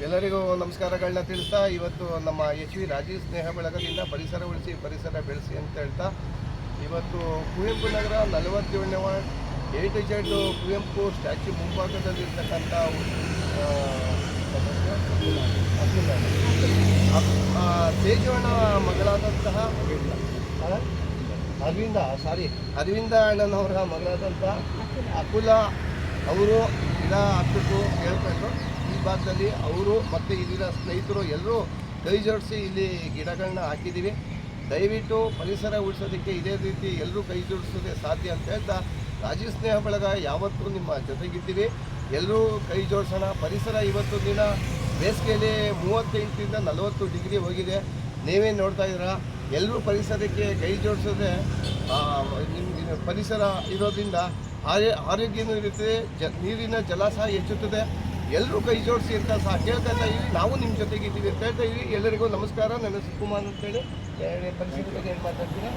ಎಲ್ಲರಿಗೂ ನಮಸ್ಕಾರಗಳನ್ನ ತಿಳಿಸ್ತಾ ಇವತ್ತು ನಮ್ಮ ಎಚ್ ವಿ ರಾಜೀವ್ ಸ್ನೇಹ ಬಳಗದಿಂದ ಪರಿಸರ ಉಳಿಸಿ ಪರಿಸರ ಬೆಳೆಸಿ ಅಂತ ಹೇಳ್ತಾ ಇವತ್ತು ಕುವೆಂಪು ನಗರ 47ನೇ ward A to Z Kuvempu statue ಮುಂಭಾಗದಲ್ಲಿರ್ತಕ್ಕಂಥ ತೇಜವಣ್ಣ ಮಗಳಾದಂತಹ ಅರವಿಂದ ಅಣ್ಣನವರ ಮಗಳಾದಂಥ ಅಕುಲ ಅವರು ಗಿಡ ಹಾಕ್ಬಿಟ್ಟು ಹೇಳ್ಕೊಂಡು ಈ ಭಾಗದಲ್ಲಿ ಅವರು ಮತ್ತು ಇಲ್ಲಿನ ಸ್ನೇಹಿತರು ಎಲ್ಲರೂ ಕೈ ಜೋಡಿಸಿ ಇಲ್ಲಿ ಗಿಡಗಳನ್ನ ಹಾಕಿದ್ದೀವಿ. ದಯವಿಟ್ಟು ಪರಿಸರ ಉಳಿಸೋದಕ್ಕೆ ಇದೇ ರೀತಿ ಎಲ್ಲರೂ ಕೈ ಜೋಡಿಸೋದೇ ಸಾಧ್ಯ ಅಂತ ಹೇಳ್ತಾ ರಾಜೀವ್ ಸ್ನೇಹ ಬಳಗ ಯಾವತ್ತೂ ನಿಮ್ಮ ಜೊತೆಗಿದ್ದೀವಿ. ಎಲ್ಲರೂ ಕೈ ಜೋಡಿಸೋಣ. ಪರಿಸರ ಇವತ್ತು ದಿನ ಬೇಸಿಗೆಯಲ್ಲಿ 38ರಿಂದ 40 ಡಿಗ್ರಿ ಹೋಗಿದೆ. ನೀವೇ ನೋಡ್ತಾ ಇದ್ದೀರಾ. ಎಲ್ಲರೂ ಪರಿಸರಕ್ಕೆ ಕೈ ಜೋಡಿಸೋದ್ರೆ ನಿಮ್ಮ ಪರಿಸರ ಇರೋದ್ರಿಂದ ಆರೋಗ್ಯನೂ ಇರುತ್ತದೆ, ನೀರಿನ ಜಲಾಶಯ ಹೆಚ್ಚುತ್ತದೆ. ಎಲ್ಲರೂ ಕೈ ಜೋಡಿಸಿ ಅಂತ ಸಹ ಕೇಳ್ತಾ ಇದ್ದೀವಿ. ನಾವು ನಿಮ್ಮ ಜೊತೆಗಿದ್ದೀವಿ ಅಂತ ಹೇಳ್ತಾ ಇದ್ದೀವಿ. ಎಲ್ಲರಿಗೂ ನಮಸ್ಕಾರ. ನನ್ನ ಸುಕುಮಾರ್ ಅಂತೇಳಿ ಪರಿಸರದ ಬಗ್ಗೆ ಏನು ಮಾತಾಡ್ತೀನಿ.